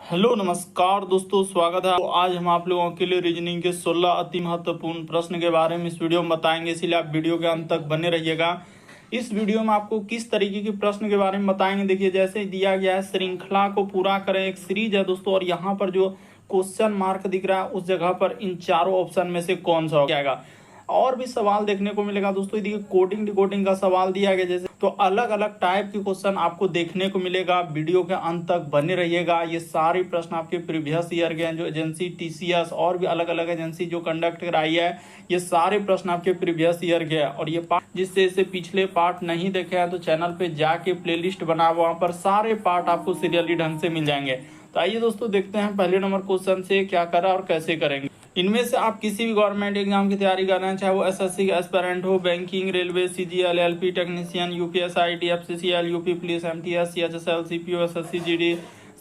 Hello नमस्कार दोस्तों, स्वागत है। तो आज हम आप लोगों के लिए रीजनिंग के 16 अति महत्वपूर्ण प्रश्न के बारे में इस वीडियो में बताएंगे, इसलिए आप वीडियो के अंत तक बने रहिएगा। इस वीडियो में आपको किस तरीके के प्रश्न के बारे में बताएंगे, देखिए जैसे दिया गया है, श्रृंखला को पूरा करें, एक सीरीज है दोस्तों, और यहाँ पर जो क्वेश्चन मार्क दिख रहा है उस जगह पर इन चारों ऑप्शन में से कौन सा हो जाएगा। और भी सवाल देखने को मिलेगा दोस्तों, देखिए कोडिंग डिकोडिंग का सवाल दिया गया जैसे, तो अलग अलग टाइप के क्वेश्चन आपको देखने को मिलेगा। वीडियो के अंत तक बने रहिएगा। ये सारे प्रश्न आपके प्रीवियस ईयर के हैं, जो एजेंसी टीसीएस और भी अलग अलग एजेंसी जो कंडक्ट कराई है, ये सारे प्रश्न आपके प्रीवियस ईयर के हैं। और ये पार्ट जिससे इसे पिछले पार्ट नहीं देखे हैं तो चैनल पे जाके प्लेलिस्ट बना, वहां पर सारे पार्ट आपको सीरियली ढंग से मिल जाएंगे। तो आइए दोस्तों देखते हैं पहले नंबर क्वेश्चन से क्या करा और कैसे करेंगे। इनमें से आप किसी भी गवर्नमेंट एग्जाम की तैयारी कर रहे हैं, चाहे वो एसएससी का एस्पिरेंट हो, banking, railway, CGL, LP technician, UPSI, DFCCL, UP police, MTS, CHSL, CPO, SSC, GD,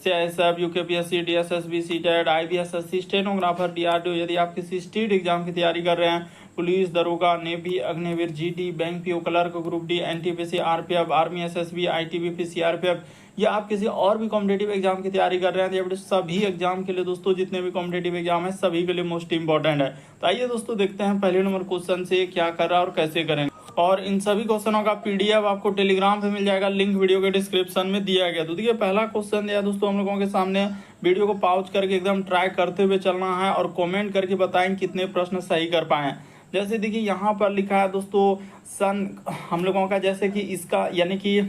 CISF, UKPSC, DSSB, CTET, IBSSC, stenographer, DRDO. यदि आप किसी स्टेट एग्जाम की तैयारी कर रहे हैं, पुलिस, दरोगा, navy, Agniveer, GD, bank PO, clerk, group D, NTPC, RPF, army, SSB, ITBP, CRPF, या आप किसी और भी कॉम्पिटेटिव एग्जाम की तैयारी कर रहे हैं, तो सभी एग्जाम के लिए दोस्तों, जितने भी कॉम्पिटेटिव एग्जाम है सभी के लिए मोस्ट इंपॉर्टेंट है। तो आइए दोस्तों देखते हैं पहले नंबर क्वेश्चन से क्या कर रहा है और कैसे करेंगे। और इन सभी क्वेश्चनों का पीडीएफ आपको टेलीग्राम पे मिल जाएगा, लिंक वीडियो के डिस्क्रिप्शन में दिया गया। तो देखिए पहला क्वेश्चन दिया दोस्तों हम लोगों के सामने, वीडियो को पॉज करके एकदम ट्राई करते हुए चलना है और कमेंट करके बताएं कितने प्रश्न सही कर पाए। जैसे देखिए यहाँ पर लिखा है दोस्तों सन, हम लोगों का जैसे कि इसका यानी कि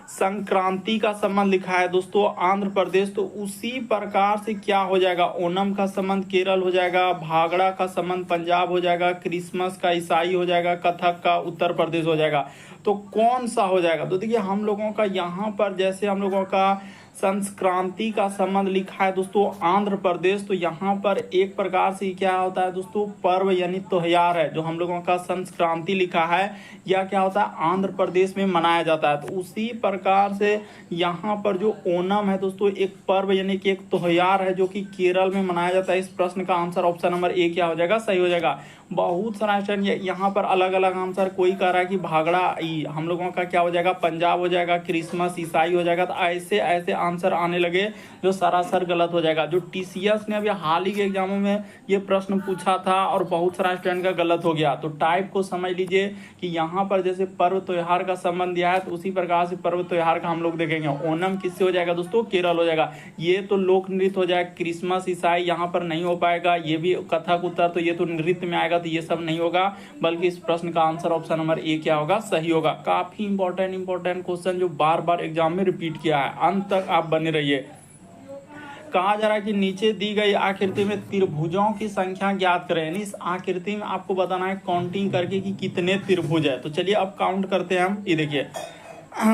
संक्रांति का संबंध लिखा है दोस्तों आंध्र प्रदेश, तो उसी प्रकार से क्या हो जाएगा, ओणम का संबंध केरल हो जाएगा, भागड़ा का संबंध पंजाब हो जाएगा, क्रिसमस का ईसाई हो जाएगा, कथक का उत्तर प्रदेश हो जाएगा। तो कौन सा हो जाएगा, तो देखिए हम लोगों का यहाँ पर जैसे हम लोगों का संक्रांति का संबंध लिखा है दोस्तों आंध्र प्रदेश, तो यहाँ पर एक प्रकार से क्या होता है दोस्तों, पर्व यानी त्योहार है। जो हम लोगों का संक्रांति लिखा है या क्या होता है आंध्र प्रदेश में मनाया जाता है। तो उसी प्रकार से यहाँ पर जो ओणम है दोस्तों एक पर्व यानी कि एक त्योहार है जो कि केरल में मनाया जाता है। इस प्रश्न का आंसर ऑप्शन नंबर ए क्या हो जाएगा, सही हो जाएगा। बहुत सारा स्टूडेंट यहाँ पर अलग अलग आंसर, कोई कह रहा है कि भागड़ा हम लोगों का क्या हो जाएगा, पंजाब हो जाएगा, क्रिसमस ईसाई हो जाएगा। तो ऐसे ऐसे आंसर आने लगे जो सरासर गलत हो जाएगा। जो टीसीएस ने अभी हाल ही के एग्जामों में ये प्रश्न पूछा था और बहुत सारा स्टूडेंट का गलत हो गया। तो टाइप को समझ लीजिए कि यहाँ पर जैसे पर्व त्योहार का संबंध दिया है, तो उसी प्रकार से पर्व त्योहार का हम लोग देखेंगे। ओणम किससे हो जाएगा दोस्तों, केरल हो जाएगा। ये तो लोक नृत्य हो जाएगा, क्रिसमस ईसाई यहाँ पर नहीं हो पाएगा, ये भी कथक उत्तर, तो ये तो नृत्य में आएगा, तो ये सब नहीं होगा। बल्कि इस प्रश्न का आंसर ऑप्शन नंबर ए क्या होगा, सही होगा। काफी इंपॉर्टेंट क्वेश्चन जो बार बार एग्जाम में रिपीट किया है, अंत तक आप बने रहिए। कहा जा रहा है कि नीचे दी गई आकृति में त्रिभुजों की संख्या ज्ञात करें। यानी इस आकृति में आपको बताना है काउंटिंग करके कि कितने त्रिभुज है। तो चलिए अब काउंट करते हैं हम। ये देखिए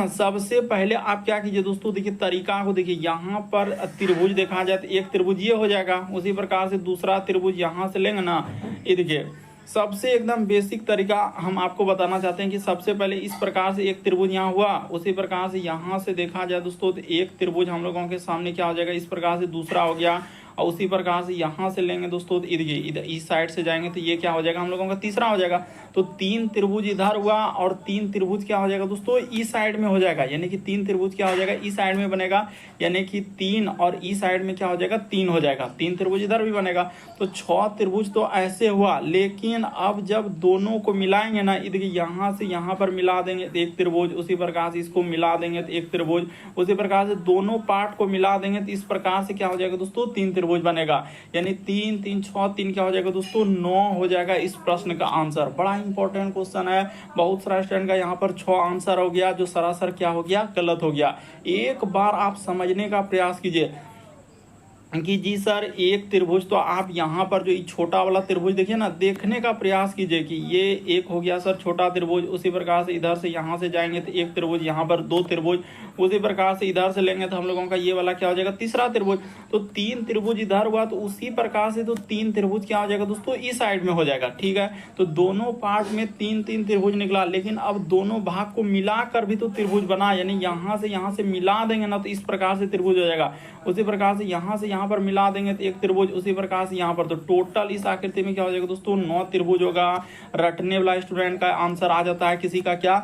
सबसे पहले आप क्या कीजिए दोस्तों, देखिए तरीका को देखिए, यहाँ पर त्रिभुज देखा जाए तो एक त्रिभुज ये हो जाएगा, उसी प्रकार से दूसरा त्रिभुज यहाँ से लेंगे ना। ये देखिए सबसे एकदम बेसिक तरीका हम आपको बताना चाहते हैं कि सबसे पहले इस प्रकार से एक त्रिभुज यहाँ हुआ, उसी प्रकार से यहाँ से देखा जाए दोस्तों तो एक त्रिभुज हम लोगों के सामने क्या हो जाएगा, इस प्रकार से दूसरा हो गया। और उसी प्रकार से यहाँ से लेंगे दोस्तों तो इधर इस साइड से जाएंगे तो ये क्या हो जाएगा, हम लोगों का तीसरा हो जाएगा। तो तीन त्रिभुज इधर हुआ और तीन त्रिभुज क्या हो जाएगा दोस्तों, इस साइड में हो जाएगा। यानी कि तीन त्रिभुज क्या हो जाएगा, इस साइड में बनेगा, यानी कि तीन, और इस साइड में क्या हो जाएगा, तीन हो जाएगा। तीन त्रिभुज इधर भी बनेगा, तो 6 त्रिभुज तो ऐसे हुआ। लेकिन अब जब दोनों को मिलाएंगे ना, देखिए यहाँ से यहाँ पर मिला देंगे तो एक त्रिभुज, उसी प्रकार से इसको मिला देंगे तो एक त्रिभुज, उसी प्रकार से दोनों पार्ट को मिला देंगे तो इस प्रकार से क्या हो जाएगा दोस्तों, तीन त्रिभुज बनेगा। यानी 3 3 6 3 क्या हो जाएगा दोस्तों, 9 हो जाएगा इस प्रश्न का आंसर। बड़ा इंपॉर्टेंट क्वेश्चन है, बहुत सारा स्टूडेंट का यहाँ पर 6 आंसर हो गया, जो सरासर क्या हो गया, गलत हो गया। एक बार आप समझने का प्रयास कीजिए कि जी सर एक त्रिभुज, तो आप यहाँ पर जो छोटा वाला त्रिभुज देखिए ना, देखने का प्रयास कीजिए कि ये एक हो गया सर छोटा त्रिभुज, उसी प्रकार से इधर से यहाँ से जाएंगे तो एक त्रिभुज, यहाँ पर 2 त्रिभुज, उसी प्रकार से इधर से लेंगे तो हम लोगों का ये वाला क्या हो जाएगा, तीसरा त्रिभुज। तो 3 त्रिभुज इधर हुआ, तो उसी प्रकार से तो 3 त्रिभुज क्या हो जाएगा दोस्तों, इस साइड में हो जाएगा। ठीक है, तो दोनों पार्ट में 3 3 त्रिभुज निकला, लेकिन अब दोनों भाग को मिलाकर भी तो त्रिभुज बना। यानी यहाँ से मिला देंगे ना तो इस प्रकार से त्रिभुज हो जाएगा। उसी प्रकार से यहाँ यहाँ पर मिला देंगे तो एक त्रिभुज, उसी प्रकार से यहाँ पर तो टोटल इस आकृति में क्या हो जाएगा दोस्तों 9 त्रिभुज होगा। रटने वाला स्टूडेंट का आंसर आ जाता है किसी का क्या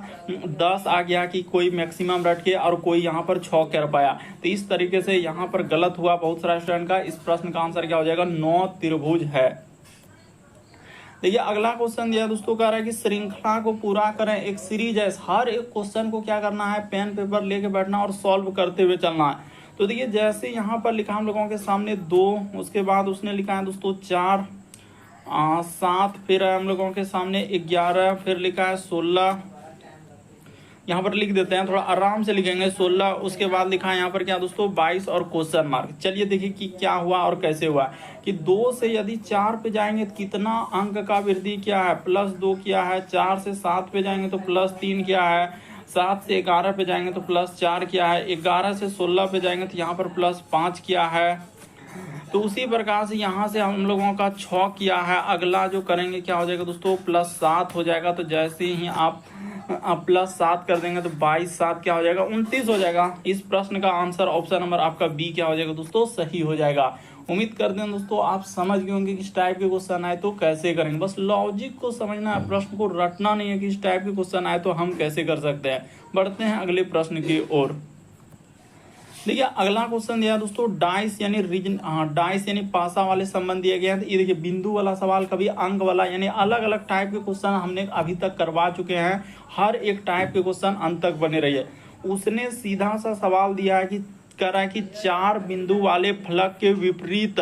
10 आ गया कि कोई मैक्सिमम रट के और कोई यहाँ पर 6 कर पाया। तो इस तरीके से यहाँ पर गलत हुआ बहुत सारा स्टूडेंट का। इस प्रश्न का आंसर क्या हो जाएगा 9 त्रिभुज है। देखिए अगला क्वेश्चन दिया दोस्तों, कह रहा है कि श्रृंखला को पूरा करें, एक सीरीज है, हर एक क्वेश्चन को क्या करना है पेन पेपर लेके बैठना और सॉल्व करते हुए चलना है। तो देखिए जैसे यहाँ पर लिखा हम लोगों के सामने 2, उसके बाद उसने लिखा है दोस्तों 4, 7, फिर हम लोगों के सामने 11, फिर लिखा है 16, यहाँ पर लिख देते हैं, थोड़ा आराम से लिखेंगे 16, उसके बाद लिखा है यहाँ पर क्या दोस्तों 22 और क्वेश्चन मार्क। चलिए देखिए कि क्या हुआ और कैसे हुआ कि 2 से यदि 4 पे जाएंगे तो कितना अंक का वृद्धि किया है +2 किया है, 4 से 7 पे जाएंगे तो +3 किया है, 7 से 11 पे जाएंगे तो +4 किया है, 11 से 16 पे जाएंगे तो यहाँ पर +5 किया है। तो उसी प्रकार से यहाँ से हम लोगों का 6 किया है। अगला जो करेंगे क्या हो जाएगा दोस्तों +7 हो जाएगा। तो जैसे ही आप +7 कर देंगे तो 22 7 क्या हो जाएगा 29 हो जाएगा। इस प्रश्न का आंसर ऑप्शन नंबर आपका बी क्या हो जाएगा दोस्तों सही हो जाएगा। उम्मीद करते हैं दोस्तों आप समझ गए होंगे किस टाइप के क्वेश्चन आए तो कैसे करेंगे। बस लॉजिक को समझना है, प्रश्न को रटना नहीं है कि इस टाइप के क्वेश्चन आए तो हम कैसे कर सकते हैं। बढ़ते हैं अगले प्रश्न की ओर। देखिए अगला क्वेश्चन दिया दोस्तों डाइस यानी डाइस यानी पासा वाले संबंध दिए गए हैं। ये देखिए बिंदु वाला सवाल, कभी अंक वाला, यानी अलग अलग टाइप के क्वेश्चन हमने अभी तक करवा चुके हैं। हर एक टाइप के क्वेश्चन अंत तक बने रहिए। उसने सीधा सा सवाल दिया है कि कह रहा है कि 4 बिंदु वाले फलक के विपरीत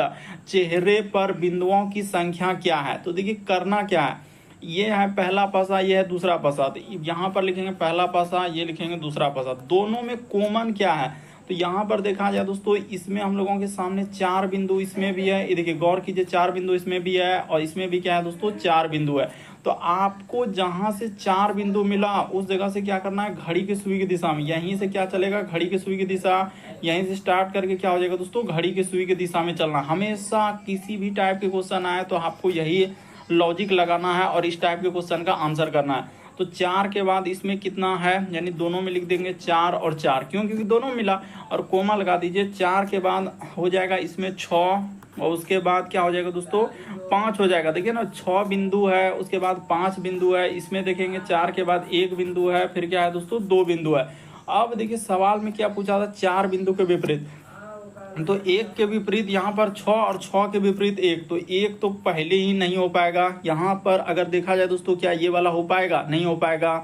चेहरे पर बिंदुओं की संख्या क्या है। तो देखिए करना क्या है, ये है पहला पासा, ये है दूसरा पासा। तो यहाँ पर लिखेंगे पहला पासा, ये लिखेंगे दूसरा पासा। दोनों में कॉमन क्या है, तो यहाँ पर देखा जाए दोस्तों इसमें हम लोगों के सामने 4 बिंदु इसमें भी है। ये देखिए गौर कीजिए 4 बिंदु इसमें भी है और इसमें भी क्या है दोस्तों 4 बिंदु है। तो आपको जहां से 4 बिंदु मिला उस जगह से क्या करना है घड़ी की सुई की दिशा में, यहीं से क्या चलेगा घड़ी की सुई की दिशा, यहीं से स्टार्ट करके क्या हो जाएगा दोस्तों घड़ी की सुई की दिशा में चलना। हमेशा किसी भी टाइप के क्वेश्चन आए तो आपको यही लॉजिक लगाना है और इस टाइप के क्वेश्चन का आंसर करना है। तो 4 के बाद इसमें कितना है, यानी दोनों में लिख देंगे 4 और 4, क्यों क्योंकि दोनों मिला, और कोमा लगा दीजिए। 4 के बाद हो जाएगा इसमें 6 और उसके बाद क्या हो जाएगा दोस्तों 5 हो जाएगा। देखिए ना 6 बिंदु है, उसके बाद 5 बिंदु है, इसमें देखेंगे 4 के बाद 1 बिंदु है, फिर क्या है दोस्तों 2 बिंदु है। अब देखिए सवाल में क्या पूछा था 4 बिंदु के विपरीत, तो 1 के विपरीत यहाँ पर 6 और 6 के विपरीत 1, तो 1 तो पहले ही नहीं हो पाएगा। यहाँ पर अगर देखा जाए दोस्तों क्या ये वाला हो पाएगा, नहीं हो पाएगा।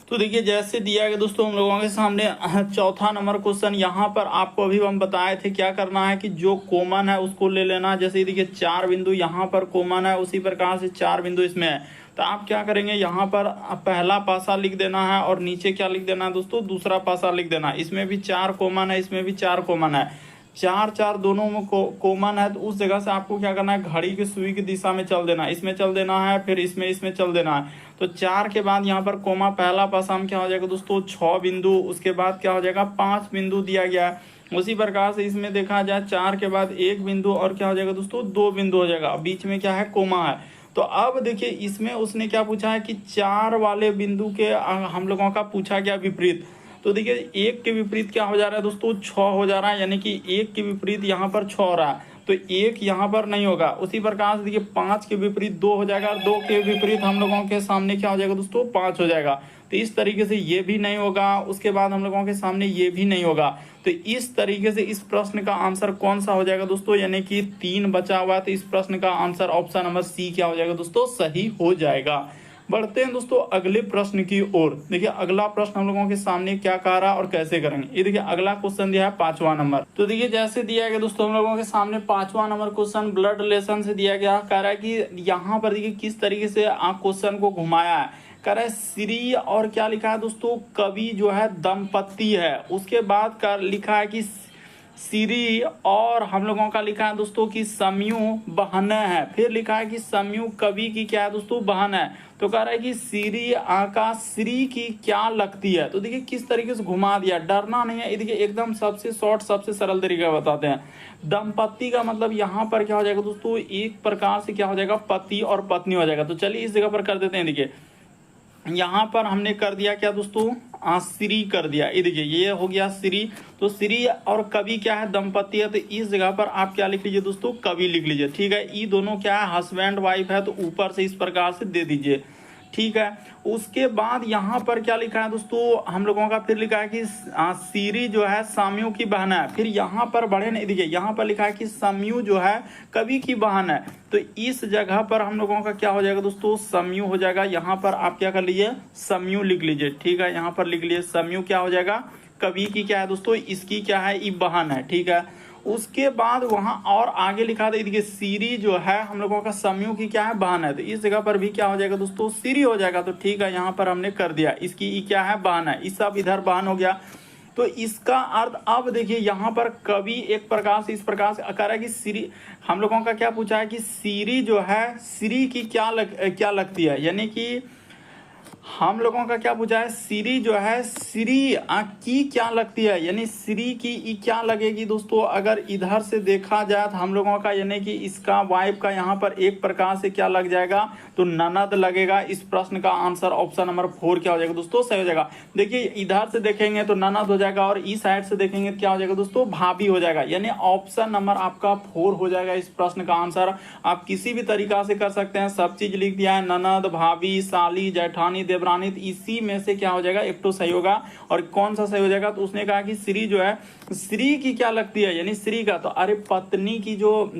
तो देखिए जैसे दिया गया दोस्तों हम लोगों के सामने चौथा नंबर क्वेश्चन, यहाँ पर आपको अभी हम बताए थे क्या करना है कि जो कॉमन है उसको ले लेना। जैसे देखिए 4 बिंदु यहाँ पर कॉमन है, उसी प्रकार से 4 बिंदु इसमें है। तो आप क्या करेंगे यहाँ पर पहला पासा लिख देना है और नीचे क्या लिख देना है दोस्तों दूसरा पासा लिख देना। इसमें भी 4 कॉमन है, इसमें भी 4 कॉमन है, 4 4 दोनों में कॉमन है। तो उस जगह से आपको क्या करना है घड़ी की सुई की दिशा में चल देना, इसमें चल देना है, फिर इसमें चल देना है। तो 4 के बाद यहाँ पर कोमा पहला पासा में क्या हो जाएगा दोस्तों 6 बिंदु, उसके बाद क्या हो जाएगा 5 बिंदु दिया गया है। उसी प्रकार से इसमें देखा जाए 4 के बाद 1 बिंदु और क्या हो जाएगा दोस्तों 2 बिंदु हो जाएगा, बीच में क्या है कोमा है। तो अब देखिए इसमें उसने क्या पूछा है कि 4 वाले बिंदु के हम लोगों का पूछा गया विपरीत। तो देखिए 1 के विपरीत क्या हो जा रहा है दोस्तों 6 हो जा रहा है, यानी कि 1 के विपरीत यहाँ पर 6 हो रहा है, तो 1 यहाँ पर नहीं होगा। उसी प्रकार से देखिए 5 के विपरीत 2 हो जाएगा, 2 के विपरीत हम लोगों के सामने क्या हो जाएगा दोस्तों 5 हो जाएगा। तो इस तरीके से ये भी नहीं होगा, उसके बाद हम लोगों के सामने ये भी नहीं होगा। तो इस तरीके से इस प्रश्न का आंसर कौन सा हो जाएगा दोस्तों, यानी कि 3 बचा हुआ है। तो इस प्रश्न का आंसर ऑप्शन नंबर सी क्या हो जाएगा दोस्तों सही हो जाएगा। बढ़ते हैं दोस्तों अगले प्रश्न की ओर। देखिए अगला प्रश्न हम लोगों के सामने क्या कह रहा है और कैसे करेंगे। ये देखिए अगला क्वेश्चन दिया है 5वां नंबर। तो देखिए जैसे दिया गया दोस्तों हम लोगों के सामने 5वां नंबर क्वेश्चन ब्लड रिलेशन से दिया गया। कह रहा है कि यहाँ पर देखिए किस तरीके से आप क्वेश्चन को घुमाया है। कह रहा है श्री और क्या लिखा है दोस्तों कवि जो है दंपत्ति है, उसके बाद कर लिखा है कि श्री और हम लोगों का लिखा है दोस्तों कि समयू बहन है, फिर लिखा है कि समयू कवि की क्या है दोस्तों बहन है। तो कह रहा है कि श्री आका श्री की क्या लगती है। तो देखिए किस तरीके से घुमा दिया, डरना नहीं है। ये देखिए एकदम सबसे शॉर्ट सबसे सरल तरीका बताते हैं। दंपत्ति का मतलब यहाँ पर क्या हो जाएगा दोस्तों एक प्रकार से क्या हो जाएगा पति और पत्नी हो जाएगा। तो चलिए इस जगह पर कर देते हैं। देखिए यहाँ पर हमने कर दिया क्या दोस्तों श्री कर दिया। ये देखिए ये हो गया श्री। तो श्री और कवि क्या है, दंपति है, तो इस जगह पर आप क्या लिख लीजिए दोस्तों, कवि लिख लीजिए। ठीक है, ये दोनों क्या है, हस्बैंड वाइफ है, तो ऊपर से इस प्रकार से दे दीजिए। ठीक है, उसके बाद यहाँ पर क्या लिखा है दोस्तों हम लोगों का, फिर लिखा है कि सीरी जो है साम्यू की बहन है। फिर यहाँ पर बढ़े नहीं, देखिए यहाँ पर लिखा है कि समयू जो है कवि की बहन है, तो इस जगह पर हम लोगों का क्या हो जाएगा दोस्तों, समयू हो जाएगा। यहाँ पर आप क्या कर लीजिए, समयू लिख लीजिए। ठीक है, यहाँ पर लिख लीजिए समयू क्या हो जाएगा, कवि की क्या है दोस्तों, इसकी क्या है, ये बहन है। ठीक है, उसके बाद वहां और आगे लिखा था, देखिए सीरी जो है हम लोगों का समयू की क्या है, बहन है, तो इस जगह पर भी क्या हो जाएगा दोस्तों, सीरी हो जाएगा। तो ठीक है, यहाँ पर हमने कर दिया, इसकी ये क्या है, बहन है, इस सब इधर बहन हो गया। तो इसका अर्थ अब देखिए यहाँ पर कवि एक प्रकार से इस प्रकार से कर रहा है कि सीरी, हम लोगों का क्या पूछा है कि सीरी जो है सीरी की क्या लगती है, यानी कि हम लोगों का क्या पूछा है, श्री जो है श्री की क्या लगती है, यानी श्री की ई क्या लगेगी दोस्तों। अगर इधर से देखा जाए तो हम लोगों का यानी कि इसका वाइफ का यहाँ पर एक प्रकार से क्या लग जाएगा, तो ननद लगेगा। इस प्रश्न का आंसर ऑप्शन नंबर 4 क्या हो जाएगा दोस्तों, सही हो जाएगा। देखिए इधर से देखेंगे तो ननद हो जाएगा और इस साइड से देखेंगे तो क्या हो जाएगा दोस्तों, भाभी हो जाएगा। यानी ऑप्शन नंबर आपका 4 हो जाएगा इस प्रश्न का आंसर। आप किसी भी तरीका से कर सकते हैं, सब चीज लिख दिया है, ननद, भाभी, साली, जेठानी, देवरानी, इसी में से क्या हो जाएगा, एक तो सही होगा। और कौन सा सही हो जाएगा, तो उसने कहा कि श्री जो है श्री की क्या लगती है, यानी श्री का, तो अरे पत्नी की जो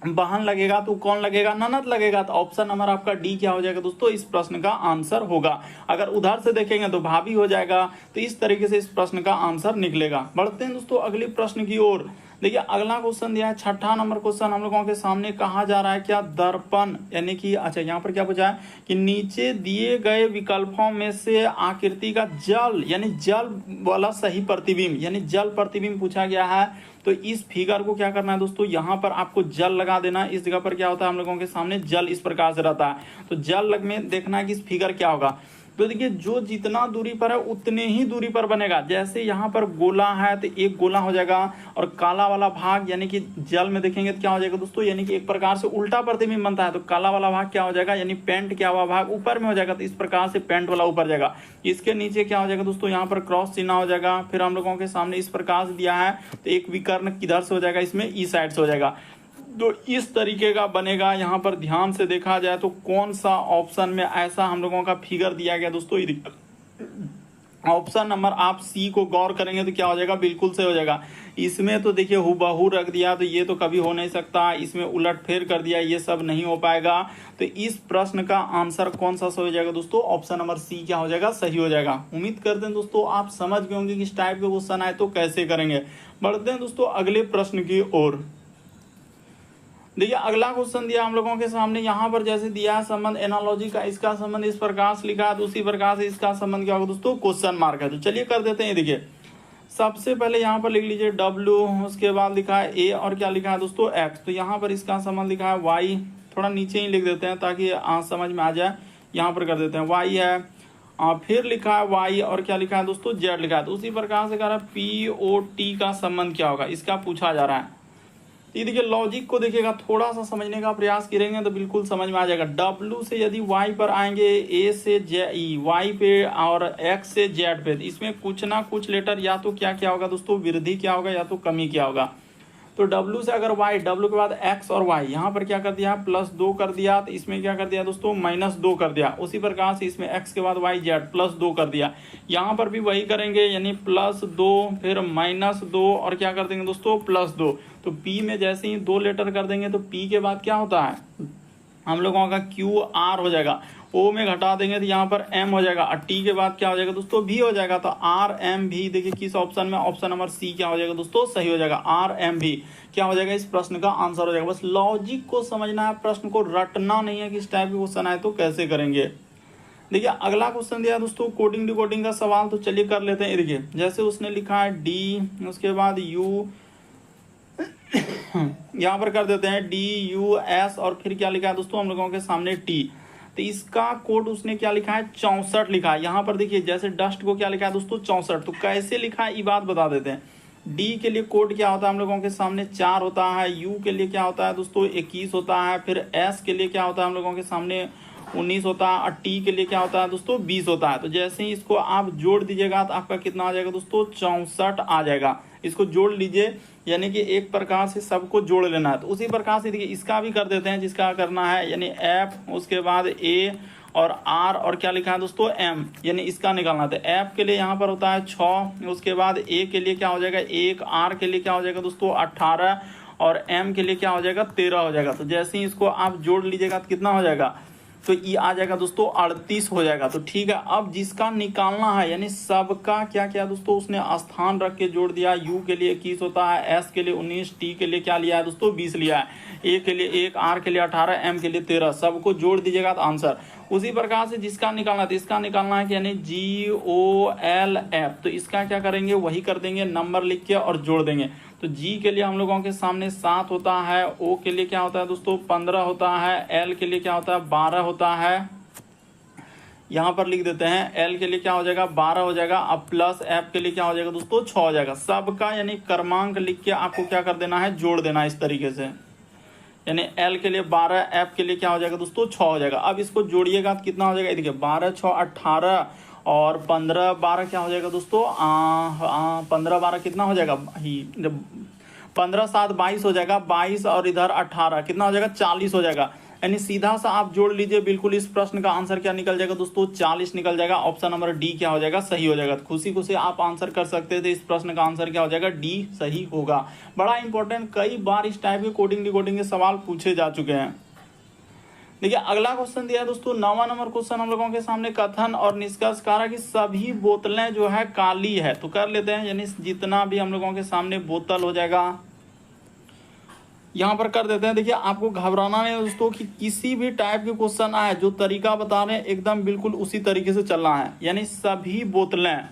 बहन लगेगा तो कौन लगेगा, ननद लगेगा। तो ऑप्शन नंबर आपका डी क्या हो जाएगा दोस्तों, इस प्रश्न का आंसर होगा। अगर उधर से देखेंगे तो भाभी हो जाएगा। तो इस तरीके से इस प्रश्न का आंसर निकलेगा। बढ़ते हैं दोस्तों अगले प्रश्न की ओर। देखिए अगला क्वेश्चन दिया है, 6ठा नंबर क्वेश्चन हम लोगों के सामने। कहा जा रहा है क्या, दर्पण, यानी कि अच्छा यहाँ पर क्या पूछा है कि नीचे दिए गए विकल्पों में से आकृति का जल यानी जल वाला सही प्रतिबिंब, यानी जल प्रतिबिंब पूछा गया है। तो इस फिगर को क्या करना है दोस्तों, यहाँ पर आपको जल लगा देना। इस जगह पर क्या होता है, हम लोगों के सामने जल इस प्रकार से रहता है। तो जल लग में देखना है कि इस फिगर क्या होगा। तो देखिए जो जितना दूरी पर है उतने ही दूरी पर बनेगा। जैसे यहाँ पर गोला है तो एक गोला हो जाएगा, और काला वाला भाग यानी कि जल में देखेंगे तो क्या हो जाएगा दोस्तों, यानी कि एक प्रकार से उल्टा प्रतिबिंब बनता है। तो काला वाला भाग क्या हो जाएगा, यानी पेंट किया हुआ भाग ऊपर में हो जाएगा। तो इस प्रकार से पेंट वाला ऊपर जाएगा। इसके नीचे क्या हो जाएगा दोस्तों, यहाँ पर क्रॉस चिन्ह हो जाएगा। फिर हम लोगों के सामने इस प्रकार से दिया है, तो एक विकर्ण किधर से हो जाएगा, इसमें ई साइड से हो जाएगा। तो इस तरीके का बनेगा। यहाँ पर ध्यान से देखा जाए तो कौन सा ऑप्शन में ऐसा हम लोगों का फिगर दिया गया दोस्तों, ऑप्शन नंबर आप सी को गौर करेंगे तो क्या हो जाएगा, बिल्कुल से हो जाएगा। इसमें तो देखिए हुबहू रख दिया, तो ये तो कभी हो नहीं सकता। इसमें उलट फेर कर दिया, ये सब नहीं हो पाएगा। तो इस प्रश्न का आंसर कौन सा सही हो जाएगा दोस्तों, ऑप्शन नंबर सी क्या हो जाएगा, सही हो जाएगा। उम्मीद करते हैं दोस्तों आप समझ गए होंगे कि इस टाइप के क्वेश्चन आए तो कैसे करेंगे। बढ़ते हैं दोस्तों अगले प्रश्न की ओर। देखिए अगला क्वेश्चन दिया हम लोगों के सामने, यहाँ पर जैसे दिया है संबंध एनालॉजी का, इसका संबंध इस प्रकार से लिखा है, तो उसी प्रकार से इसका संबंध क्या होगा दोस्तों, क्वेश्चन मार्क है। तो चलिए कर देते हैं। देखिए सबसे पहले यहाँ पर लिख लीजिए W, उसके बाद लिखा है A और क्या लिखा है दोस्तों X। तो यहाँ पर इसका संबंध लिखा है Y, थोड़ा नीचे ही लिख देते हैं ताकि समझ में आ जाए। यहाँ पर कर देते हैं Y है, फिर लिखा है Y और क्या लिखा है दोस्तों Z लिखा है। तो उसी प्रकार से कह रहा है POT का संबंध क्या होगा, इसका पूछा जा रहा है। ये देखिए लॉजिक को देखिएगा, थोड़ा सा समझने का प्रयास करेंगे तो बिल्कुल समझ में आ जाएगा। W से यदि Y पर आएंगे, A से Y पे और X से Z पे, इसमें कुछ ना कुछ लेटर या तो क्या होगा दोस्तों, वृद्धि क्या होगा या तो कमी क्या होगा। तो W से अगर Y, W के बाद X और Y, यहाँ पर क्या कर दिया +2 कर दिया, तो इसमें क्या कर दिया दोस्तों -2 कर दिया। उसी प्रकार से इसमें X के बाद Y Z +2 कर दिया। यहाँ पर भी वही करेंगे, यानी +2 फिर -2 और क्या कर देंगे दोस्तों +2। तो P में जैसे ही 2 लेटर कर देंगे तो P के बाद क्या होता है हम लोगों का QR हो जाएगा। O में घटा देंगे तो यहाँ पर M हो जाएगा, और T के बाद क्या हो जाएगा दोस्तों V हो जाएगा। तो RMV देखिए किस ऑप्शन में, ऑप्शन नंबर C क्या हो जाएगा दोस्तों, सही हो जाएगा। RMV क्या हो जाएगा, इस प्रश्न का आंसर हो जाएगा। बस लॉजिक को समझना है, प्रश्न को रटना नहीं है कि इस टाइप के क्वेश्चन आए तो कैसे करेंगे। देखिए अगला क्वेश्चन दिया दोस्तों कोडिंग डिकोडिंग का सवाल, तो चलिए कर लेते हैं। देखिए जैसे उसने लिखा है D, उसके बाद U, यहाँ पर कर देते हैं DUS और फिर क्या लिखा है दोस्तों हम लोगों के सामने T। तो इसका कोड उसने क्या लिखा है 64 लिखा है। यहाँ पर देखिए जैसे डस्ट को क्या लिखा है दोस्तों 64, तो कैसे लिखा है ये बात बता देते हैं। D के लिए कोड क्या होता है हम लोगों के सामने 4 होता है, U के लिए क्या होता है दोस्तों 21 होता है, फिर S के लिए क्या होता है हम लोगों के सामने 19 होता है और टी के लिए क्या होता है दोस्तों 20 होता है। तो जैसे ही इसको आप जोड़ दीजिएगा तो आपका कितना आ जाएगा दोस्तों 64 आ जाएगा। इसको जोड़ लीजिए, यानी कि एक प्रकार से सबको जोड़ लेना है। तो उसी प्रकार से देखिए इसका भी कर देते हैं, जिसका करना है यानी एफ, उसके बाद ए और आर और क्या लिखा है दोस्तों एम, यानी इसका निकालना था। एफ के लिए यहाँ पर होता है 6, उसके बाद ए के लिए क्या हो जाएगा 1, आर के लिए क्या हो जाएगा दोस्तों 18 और एम के लिए क्या हो जाएगा 13 हो जाएगा। तो जैसे ही इसको आप जोड़ लीजिएगा तो कितना हो जाएगा, तो ये आ जाएगा दोस्तों 38 हो जाएगा। तो ठीक है, अब जिसका निकालना है यानी सबका क्या किया दोस्तों उसने स्थान रख के जोड़ दिया। यू के लिए 21 होता है, एस के लिए 19, टी के लिए क्या लिया है दोस्तों 20 लिया है, ए के लिए 1, आर के लिए 18, एम के लिए 13, सबको जोड़ दीजिएगा तो आंसर। उसी प्रकार से जिसका निकालना है तो इसका निकालना है कि यानी GOLF, तो इसका क्या करेंगे वही कर देंगे, नंबर लिख के और जोड़ देंगे। तो जी के लिए हम लोगों के सामने 7 होता है, ओ के लिए क्या होता है दोस्तों 15 होता है, एल के लिए क्या होता है 12 होता है, यहाँ पर लिख देते हैं एल के लिए क्या हो जाएगा 12 हो जाएगा। अब प्लस एफ के लिए क्या हो जाएगा दोस्तों 6 हो जाएगा। सबका यानी क्रमांक लिख के आपको क्या कर देना है जोड़ देना है इस तरीके से, यानी एल के लिए 12, एफ के लिए क्या हो जाएगा दोस्तों 6 हो जाएगा। अब इसको जोड़िएगा तो कितना हो जाएगा, देखिए 12 6 18 और 15 12 क्या हो जाएगा दोस्तों 15 12 कितना हो जाएगा, 15 7 22 हो जाएगा, 22 और इधर 18 कितना हो जाएगा 40 हो जाएगा। यानी सीधा सा आप जोड़ लीजिए, बिल्कुल इस प्रश्न का आंसर क्या निकल जाएगा दोस्तों 40 निकल जाएगा। ऑप्शन नंबर डी क्या हो जाएगा सही हो जाएगा। तो खुशी खुशी आप आंसर कर सकते थे, इस प्रश्न का आंसर क्या हो जाएगा डी सही होगा। बड़ा इंपॉर्टेंट, कई बार इस टाइप के कोडिंग डिकोडिंग के सवाल पूछे जा चुके हैं। देखिए अगला क्वेश्चन दिया है दोस्तों 9वां नंबर क्वेश्चन हम लोगों के सामने, कथन और निष्कर्ष कार्य की सभी बोतलें जो है काली है। तो कर लेते हैं, यानी जितना भी हम लोगों के सामने बोतल हो जाएगा यहाँ पर कर देते हैं। देखिए आपको घबराना नहीं दोस्तों कि किसी भी टाइप के क्वेश्चन आए, जो तरीका बता रहे हैं एकदम बिल्कुल उसी तरीके से चलना है। यानी सभी बोतलें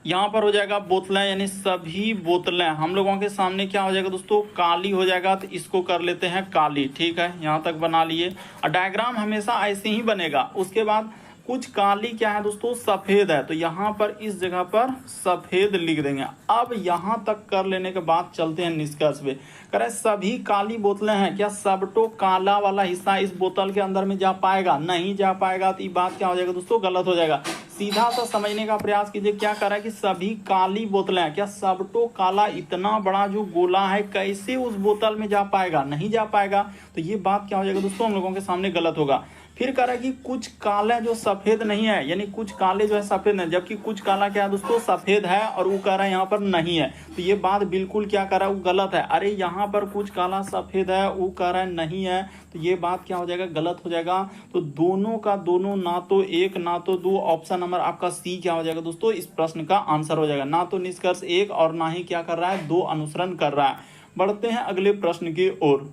यहाँ पर हो जाएगा बोतलें, यानी सभी बोतलें हम लोगों के सामने क्या हो जाएगा दोस्तों काली हो जाएगा। तो इसको कर लेते हैं काली, ठीक है यहाँ तक बना लिए। और डायग्राम हमेशा ऐसे ही बनेगा। उसके बाद कुछ काली क्या है दोस्तों सफेद है, तो यहाँ पर इस जगह पर सफेद लिख देंगे। अब यहाँ तक कर लेने के बाद चलते हैं निष्कर्ष पे। करें सभी काली बोतलें हैं, क्या सबटो काला वाला हिस्सा इस बोतल के अंदर में जा पाएगा, नहीं जा पाएगा। तो ये बात क्या हो जाएगा दोस्तों गलत हो जाएगा। सीधा सा समझने का प्रयास कीजिए, क्या कर रहा है कि सभी काली बोतलें हैं, क्या सबटो काला इतना बड़ा जो गोला है कैसे उस बोतल में जा पाएगा, नहीं जा पाएगा। तो ये बात क्या हो जाएगा दोस्तों हम लोगों के सामने गलत होगा। फिर कह रहा है कि कुछ काले जो सफेद नहीं है, यानी कुछ काले जो है सफेद नहीं, जबकि कुछ काला क्या है दोस्तों सफेद है, और वो कह रहा है यहाँ पर नहीं है। तो ये बात बिल्कुल क्या कर रहा है वो गलत है। अरे यहाँ पर कुछ काला सफेद है, वो कह रहा है नहीं है, तो ये बात क्या हो जाएगा गलत हो जाएगा। तो दोनों का दोनों, ना तो एक ना तो दो, ऑप्शन नंबर आपका सी क्या हो जाएगा दोस्तों इस प्रश्न का आंसर हो जाएगा। ना तो निष्कर्ष एक और ना ही क्या कर रहा है दो अनुसरण कर रहा है। बढ़ते हैं अगले प्रश्न की ओर।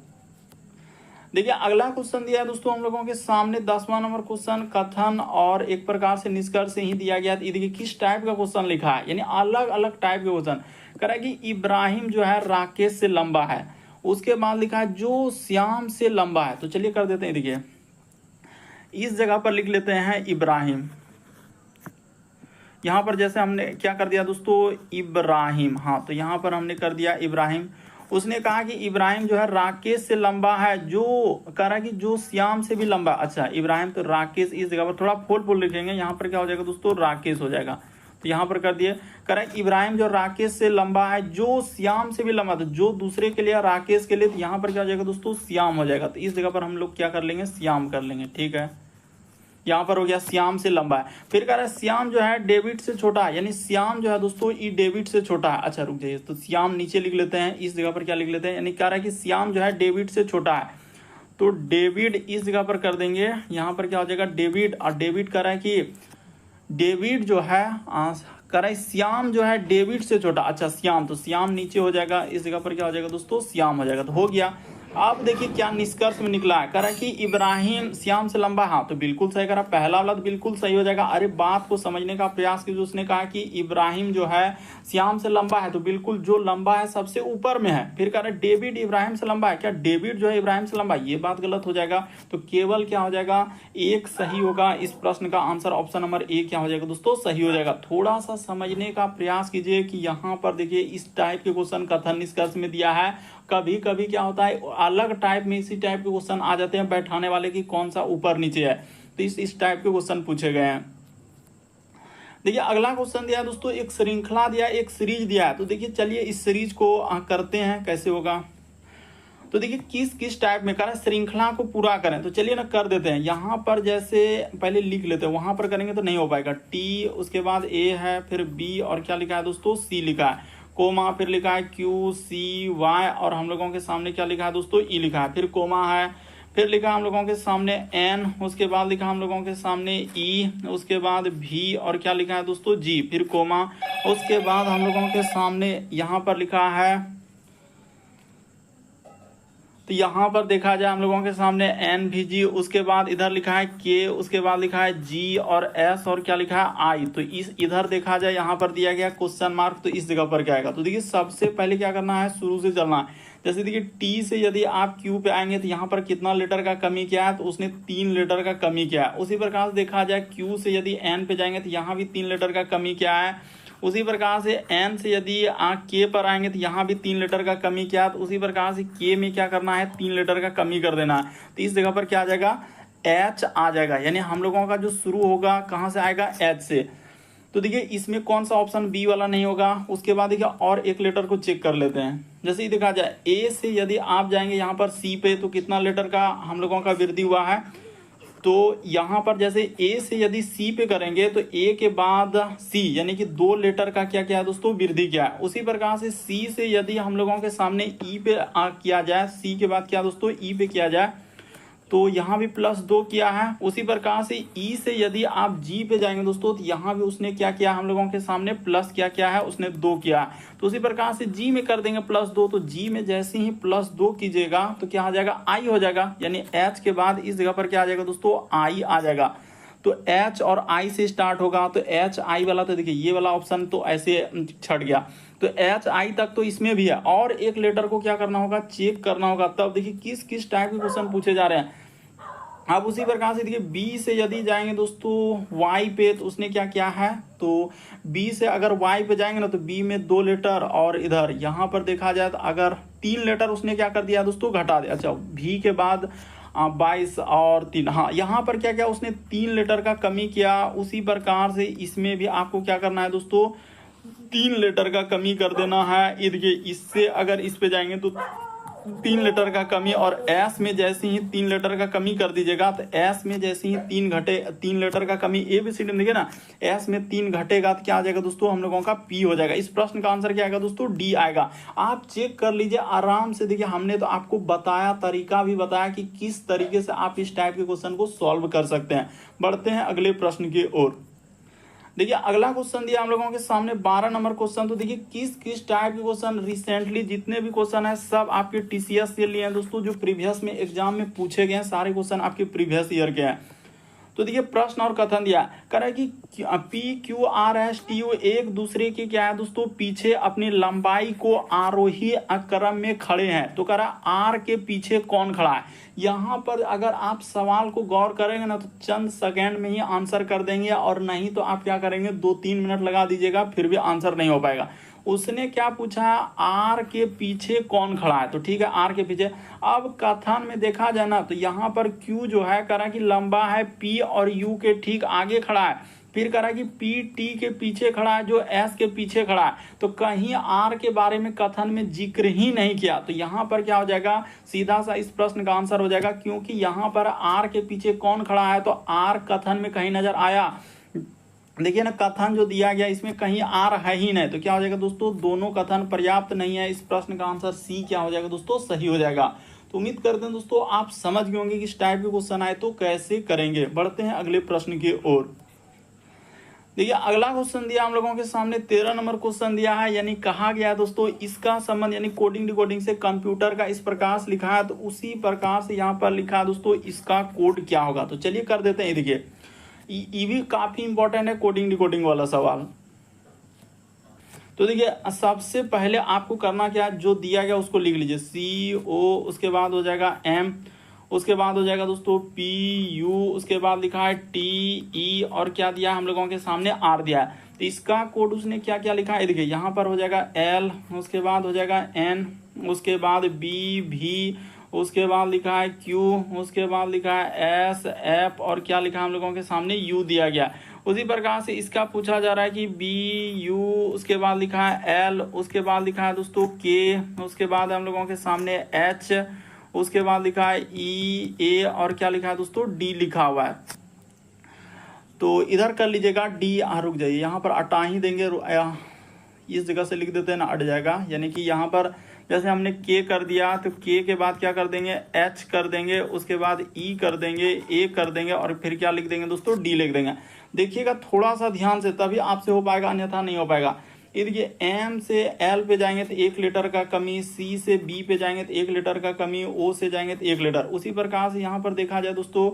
देखिए अगला क्वेश्चन दिया है दोस्तों हम लोगों के सामने 10वां नंबर क्वेश्चन, कथन और एक प्रकार से निष्कर्ष से ही दिया गया। ये देखिए किस टाइप का क्वेश्चन लिखा है, यानी अलग अलग टाइप के क्वेश्चन। कह रहा है कि इब्राहिम जो है राकेश से लंबा है, उसके बाद लिखा है जो श्याम से लंबा है। तो चलिए कर देते हैं, देखिए इस जगह पर लिख लेते हैं इब्राहिम। यहाँ पर जैसे हमने क्या कर दिया दोस्तों इब्राहिम, हाँ तो यहाँ पर हमने कर दिया इब्राहिम। उसने कहा कि इब्राहिम जो है राकेश से लंबा है, जो कह रहा है कि जो श्याम से भी लंबा। अच्छा इब्राहिम, तो राकेश इस जगह पर थोड़ा फुल लिखेंगे, यहाँ पर क्या हो जाएगा दोस्तों राकेश हो जाएगा। तो यहाँ पर कर दिए, कह रहा है इब्राहिम जो राकेश से लंबा है, जो श्याम से भी लंबा, तो जो दूसरे के लिए राकेश के लिए, तो यहाँ पर क्या हो जाएगा दोस्तों श्याम हो जाएगा। तो इस जगह पर हम लोग क्या कर लेंगे श्याम कर लेंगे, ठीक है। यहाँ पर हो गया श्याम से लंबा है। फिर कह रहा है श्याम जो है डेविड से छोटा है, यानी श्याम जो है दोस्तों ये डेविड से छोटा है। अच्छा रुक जाइए, तो श्याम नीचे लिख लेते हैं, इस जगह पर क्या लिख लेते हैं, यानी कह रहा है कि श्याम जो है डेविड से छोटा है। तो डेविड इस जगह पर कर देंगे, यहाँ पर क्या हो जाएगा डेविड, और डेविड कह रहा है कि डेविड जो है कह रहा है श्याम जो है डेविड से छोटा। अच्छा श्याम, तो श्याम नीचे हो जाएगा, इस जगह पर क्या हो जाएगा दोस्तों श्याम हो जाएगा। तो हो गया। अब देखिए क्या निष्कर्ष में निकला है, कह रहा है कि इब्राहिम श्याम से लंबा, हाँ तो बिल्कुल सही करा, पहला वाला तो बिल्कुल सही हो जाएगा। अरे बात को समझने का प्रयास कीजिए। उसने कहा कि इब्राहिम जो है श्याम से लंबा है, तो बिल्कुल जो लंबा है सबसे ऊपर में है। फिर कह रहा है डेविड इब्राहिम से लंबा है, क्या डेविड जो है इब्राहिम से लंबा है, ये बात गलत हो जाएगा। तो केवल क्या हो जाएगा एक सही होगा। इस प्रश्न का आंसर ऑप्शन नंबर ए क्या हो जाएगा दोस्तों सही हो जाएगा। थोड़ा सा समझने का प्रयास कीजिए कि यहाँ पर देखिए इस टाइप के क्वेश्चन कथन निष्कर्ष में दिया है, कभी कभी क्या होता है अलग टाइप में इसी टाइप के क्वेश्चन आ जाते हैं बैठाने वाले की कौन सा ऊपर नीचे है, तो इस टाइप के क्वेश्चन पूछे गए हैं। देखिए अगला क्वेश्चन दिया है दोस्तों, एक श्रृंखला दिया, एक सीरीज दिया है। तो देखिए चलिए इस सीरीज को करते हैं, कैसे होगा। तो देखिए किस किस टाइप में करें, श्रृंखला को पूरा करें। तो चलिए ना कर देते हैं। यहाँ पर जैसे पहले लिख लेते हैं, वहां पर करेंगे तो नहीं हो पाएगा। टी, उसके बाद ए है, फिर बी और क्या लिखा है दोस्तों, सी लिखा है, कोमा, फिर लिखा है क्यू सी वाई, और हम लोगों के सामने क्या लिखा है दोस्तों, ई लिखा है, फिर कोमा है, फिर लिखा हम लोगों के सामने एन, उसके बाद लिखा हम लोगों के सामने ई, उसके बाद भी और क्या लिखा है दोस्तों, जी, फिर कोमा, उसके बाद हम लोगों के सामने यहाँ पर लिखा है, तो यहाँ पर देखा जाए हम लोगों के सामने एन भी जी, उसके बाद इधर लिखा है के, उसके बाद लिखा है जी और एस और क्या लिखा है आई। तो इस इधर देखा जाए यहाँ पर दिया गया क्वेश्चन मार्क, तो इस जगह पर क्या आएगा। तो देखिए सबसे पहले क्या करना है, शुरू से चलना है। जैसे देखिए टी से यदि आप क्यू पे आएंगे तो यहाँ पर कितना लीटर का कमी किया है, तो उसने 3 लीटर का कमी किया है। उसी प्रकार से देखा जाए क्यू से यदि एन पे जाएंगे तो यहाँ भी 3 लीटर का कमी किया है। उसी प्रकार से एन से यदि के पर आएंगे तो यहाँ भी 3 लीटर का कमी किया है। तो उसी प्रकार से के में क्या करना है, 3 लीटर का कमी कर देना है। तो इस जगह पर क्या आ जाएगा, एच आ जाएगा, यानी हम लोगों का जो शुरू होगा कहाँ से आएगा, एच से। तो देखिए इसमें कौन सा ऑप्शन बी वाला नहीं होगा। उसके बाद देखिए और एक लीटर को चेक कर लेते हैं। जैसे ही देखा जाए ए से यदि आप जाएंगे यहाँ पर सी पे, तो कितना लीटर का हम लोगों का वृद्धि हुआ है। तो यहाँ पर जैसे ए से यदि सी पे करेंगे तो ए के बाद सी, यानी कि 2 लीटर का क्या क्या है दोस्तों, वृद्धि क्या है। उसी प्रकार से सी से यदि हम लोगों के सामने ई पे किया जाए, सी के बाद क्या दोस्तों, ई पे किया जाए, तो यहाँ भी +2 किया है। उसी प्रकार से ई से यदि आप जी पे जाएंगे दोस्तों, तो यहाँ भी उसने क्या किया हम लोगों के सामने प्लस क्या है, उसने 2 किया। तो उसी प्रकार से जी में कर देंगे +2, तो जी में जैसे ही +2 कीजिएगा तो क्या आ जाएगा, आई हो जाएगा, यानी एच के बाद इस जगह पर क्या आ जाएगा दोस्तों, आई आ जाएगा। तो एच और आई से स्टार्ट होगा, तो एच आई वाला, तो देखिए ये वाला ऑप्शन तो ऐसे छट गया। तो एच आई तक तो इसमें भी है, और एक लेटर को क्या करना होगा, चेक करना होगा। तब देखिए किस किस टाइप के क्वेश्चन पूछे जा रहे हैं। अब उसी प्रकार से देखिए बी से यदि जाएंगे दोस्तों वाई पे, तो उसने क्या किया है, तो बी से अगर वाई पे जाएंगे ना, तो बी में 2 लीटर, और इधर यहाँ पर देखा जाए तो अगर 3 लीटर उसने क्या कर दिया दोस्तों, घटा दिया। अच्छा, भी के बाद 22 और 3, हाँ यहाँ पर क्या क्या उसने 3 लीटर का कमी किया। उसी प्रकार से इसमें भी आपको क्या करना है दोस्तों, 3 लीटर का कमी कर देना है। इससे अगर इस पे जाएंगे तो 3 लीटर का कमी, और एस में जैसे ही 3 लीटर का कमी कर दीजिएगा, तो एस में जैसे ही 3 लीटर का कमी, ए बी सी डी देखिए ना, एस में 3 घटेगा तो क्या आ जाएगा दोस्तों, हम लोगों का पी हो जाएगा। इस प्रश्न का आंसर क्या आएगा दोस्तों, डी आएगा। आप चेक कर लीजिए आराम से। देखिए हमने तो आपको बताया, तरीका भी बताया कि किस तरीके से आप इस टाइप के क्वेश्चन को सॉल्व कर सकते हैं। बढ़ते हैं अगले प्रश्न की ओर। देखिए अगला क्वेश्चन दिया हम लोगों के सामने 12 नंबर क्वेश्चन। तो देखिए किस किस टाइप के क्वेश्चन, रिसेंटली जितने भी क्वेश्चन है सब आपके टीसीएस से लिए हैं दोस्तों, जो प्रीवियस में एग्जाम में पूछे गए हैं, सारे क्वेश्चन आपके प्रीवियस ईयर के हैं। तो देखिए प्रश्न और कथन दिया कह रहा है कि P Q R S T U एक दूसरे के क्या है दोस्तों, पीछे अपनी लंबाई को आरोही क्रम में खड़े हैं। तो कह रहा है आर के पीछे कौन खड़ा है। यहाँ पर अगर आप सवाल को गौर करेंगे ना, तो चंद सेकेंड में ही आंसर कर देंगे, और नहीं तो आप क्या करेंगे, 2-3 मिनट लगा दीजिएगा, फिर भी आंसर नहीं हो पाएगा। उसने क्या पूछा है, आर के पीछे कौन खड़ा है। तो ठीक है, आर के पीछे। अब कथन में देखा जाए ना, तो यहाँ पर क्यू जो है कह रहा है कि लंबा है पी और यू के ठीक आगे खड़ा है। फिर कह रहा है कि पी टी के पीछे खड़ा है, जो एस के पीछे खड़ा है। तो कहीं आर के बारे में कथन में जिक्र ही नहीं किया। तो यहाँ पर क्या हो जाएगा, सीधा सा इस प्रश्न का आंसर हो जाएगा, क्योंकि यहाँ पर आर के पीछे कौन खड़ा है, तो आर कथन में कहीं नजर आया। देखिए ना, कथन जो दिया गया इसमें कहीं आर है ही नहीं। तो क्या हो जाएगा दोस्तों, दोनों कथन पर्याप्त नहीं है। इस प्रश्न का आंसर सी क्या हो जाएगा दोस्तों, सही हो जाएगा। तो उम्मीद करते हैं दोस्तों आप समझ गए होंगे कि इस टाइप के क्वेश्चन आए तो कैसे करेंगे। बढ़ते हैं अगले प्रश्न की ओर। देखिए अगला क्वेश्चन दिया हम लोगों के सामने 13 नंबर क्वेश्चन दिया है, यानी कहा गया है दोस्तों इसका संबंध यानी कोडिंग डिकोडिंग से कंप्यूटर का इस प्रकार से लिखा है। तो उसी प्रकार से यहाँ पर लिखा है दोस्तों इसका कोड क्या होगा। तो चलिए कर देते हैं। देखिए ये भी काफी इंपॉर्टेंट है, कोडिंग डिकोडिंग वाला सवाल। तो देखिए सबसे पहले आपको करना क्या है, जो दिया गया उसको लिख लीजिए, सी ओ, उसके बाद हो जाएगा एम, उसके बाद हो जाएगा दोस्तों पी यू, उसके बाद लिखा है टी ई, और क्या दिया है हम लोगों के सामने आर दिया है। तो इसका कोड उसने क्या क्या लिखा है, देखिए यहाँ पर हो जाएगा एल, उसके बाद हो जाएगा एन, उसके बाद बी भी, उसके बाद लिखा है क्यू, उसके बाद लिखा है एस एफ और क्या लिखा है हम लोगों के सामने यू दिया गया। उसी प्रकार से इसका पूछा जा रहा है कि बी यू, उसके बाद लिखा है एल, उसके बाद लिखा है दोस्तों के, उसके बाद हम लोगों के सामने एच, उसके बाद लिखा है ई ए और क्या लिखा है दोस्तों डी लिखा हुआ है। तो इधर कर लीजिएगा डी, रुक जाइए यहाँ पर अटा ही देंगे, इस जगह से लिख देते हैं ना, अट जाएगा। यानी कि यहाँ पर जैसे हमने के कर दिया तो के के बाद क्या कर देंगे एच कर देंगे, उसके बाद ई कर देंगे, ए कर देंगे और फिर क्या लिख देंगे दोस्तों डी लिख देंगे। देखिएगा थोड़ा सा ध्यान से, तभी आपसे हो पाएगा, अन्यथा नहीं हो पाएगा। ये देखिए एम से एल पे जाएंगे तो 1 लीटर का कमी, सी से बी पे जाएंगे तो 1 लीटर का कमी, ओ से जाएंगे तो 1 लीटर। उसी प्रकार से यहाँ पर देखा जाए दोस्तों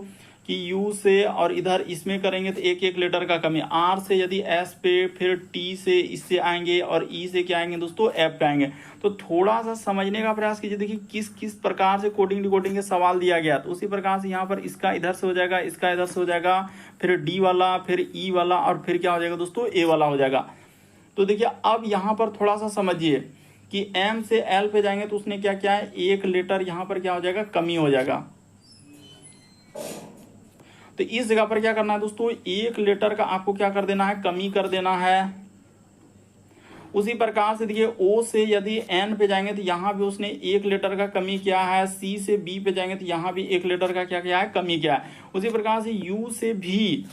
कि यू से और इधर इसमें करेंगे तो 1-1 लीटर का कमी। आर से यदि एस पे, फिर टी से इससे आएंगे और ई से क्या आएंगे दोस्तों एफ पे आएंगे। तो थोड़ा सा समझने का प्रयास कीजिए, देखिए किस किस प्रकार से कोडिंग डिकोडिंग के सवाल दिया गया। तो उसी प्रकार से यहाँ पर इसका इधर से हो जाएगा, इसका इधर से हो जाएगा, फिर डी वाला, फिर ई वाला और फिर क्या हो जाएगा दोस्तों ए वाला हो जाएगा। तो देखिए अब यहाँ पर थोड़ा सा समझिए कि एम से एल पे जाएंगे तो उसने क्या किया है 1 लीटर यहाँ पर क्या हो जाएगा कमी हो जाएगा। तो इस जगह पर क्या करना है दोस्तों 1 लीटर का आपको क्या कर देना है कमी कर देना है। उसी प्रकार से देखिए ओ से यदि एन पे जाएंगे तो यहाँ भी उसने 1 लीटर का कमी किया है। सी से बी पे जाएंगे तो यहाँ भी 1 लीटर का क्या किया है कमी किया है। उसी प्रकार से यू से भी,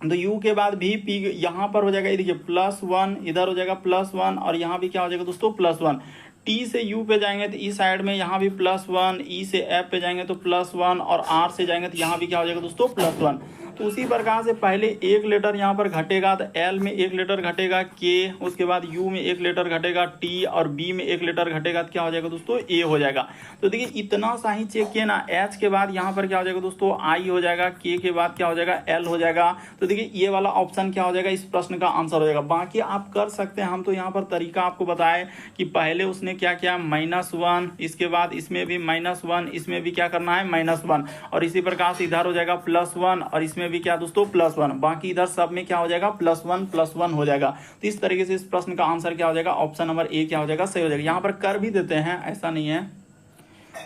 तो u के बाद भी पी यहाँ पर हो जाएगा, ये देखिए +1, इधर हो जाएगा +1 और यहाँ भी क्या हो जाएगा दोस्तों +1। टी से u पे जाएंगे तो इस साइड में यहाँ भी +1, ई से f पे जाएंगे तो +1 और r से जाएंगे तो यहाँ भी क्या हो जाएगा दोस्तों +1। तो उसी प्रकार से पहले 1 लीटर यहाँ पर घटेगा तो L में 1 लीटर घटेगा K, उसके बाद U में 1 लीटर घटेगा T और B में 1 लीटर घटेगा तो क्या हो जाएगा दोस्तों A हो जाएगा। तो देखिए इतना सा ही चेक किया ना, H के बाद यहाँ पर क्या हो जाएगा दोस्तों I हो जाएगा, K के बाद क्या हो जाएगा L हो जाएगा। तो देखिए ये वाला ऑप्शन क्या हो जाएगा इस प्रश्न का आंसर हो जाएगा। बाकी आप कर सकते हैं, हम तो यहाँ पर तरीका आपको बताए कि पहले उसने क्या किया -1, इसके बाद इसमें भी -1, इसमें भी क्या करना है -1 और इसी प्रकार से इधर हो जाएगा +1 और इसमें भी क्या दोस्तों +1, बाकी इधर सब में क्या हो जाएगा +1 हो जाएगा। तो इस तरीके से इस प्रश्न का आंसर क्या हो जाएगा ऑप्शन नंबर ए क्या हो जाएगा सही हो जाएगा। यहाँ पर कर भी देते हैं, ऐसा नहीं है,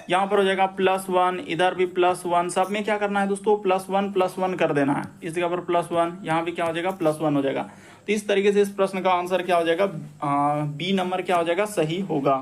यहाँ पर हो जाएगा +1, इधर भी +1, सब में क्या करना है दोस्तों +1 कर देना है। इस जगह पर +1, यहाँ भी क्या हो जाएगा +1 हो जाएगा। तो इस तरीके से इस प्रश्न का आंसर क्या हो जाएगा बी नंबर क्या हो जाएगा सही होगा।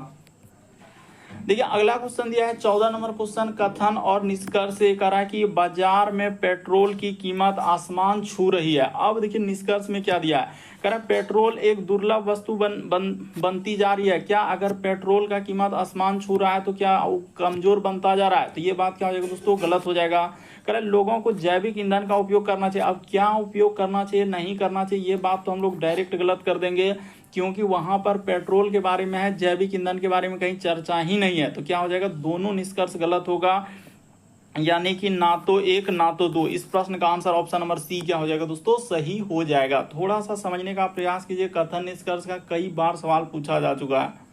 देखिए अगला क्वेश्चन दिया है 14 नंबर क्वेश्चन, कथन और निष्कर्ष से कह रहा है कि बाजार में पेट्रोल की कीमत आसमान छू रही है। अब देखिए निष्कर्ष में क्या दिया है, कह रहा है पेट्रोल एक दुर्लभ वस्तु बनती जा रही है। क्या अगर पेट्रोल का कीमत आसमान छू रहा है तो क्या कमजोर बनता जा रहा है? तो ये बात क्या हो जाएगा दोस्तों गलत हो जाएगा। कह रहा है लोगों को जैविक ईंधन का उपयोग करना चाहिए। अब क्या उपयोग करना चाहिए नहीं करना चाहिए ये बात तो हम लोग डायरेक्ट गलत कर देंगे, क्योंकि वहां पर पेट्रोल के बारे में है, जैविक ईंधन के बारे में कहीं चर्चा ही नहीं है। तो क्या हो जाएगा दोनों निष्कर्ष गलत होगा, यानी कि ना तो 1 ना तो 2। इस प्रश्न का आंसर ऑप्शन नंबर सी क्या हो जाएगा दोस्तों सही हो जाएगा। थोड़ा सा समझने का प्रयास कीजिए, कथन निष्कर्ष का कई बार सवाल पूछा जा चुका है।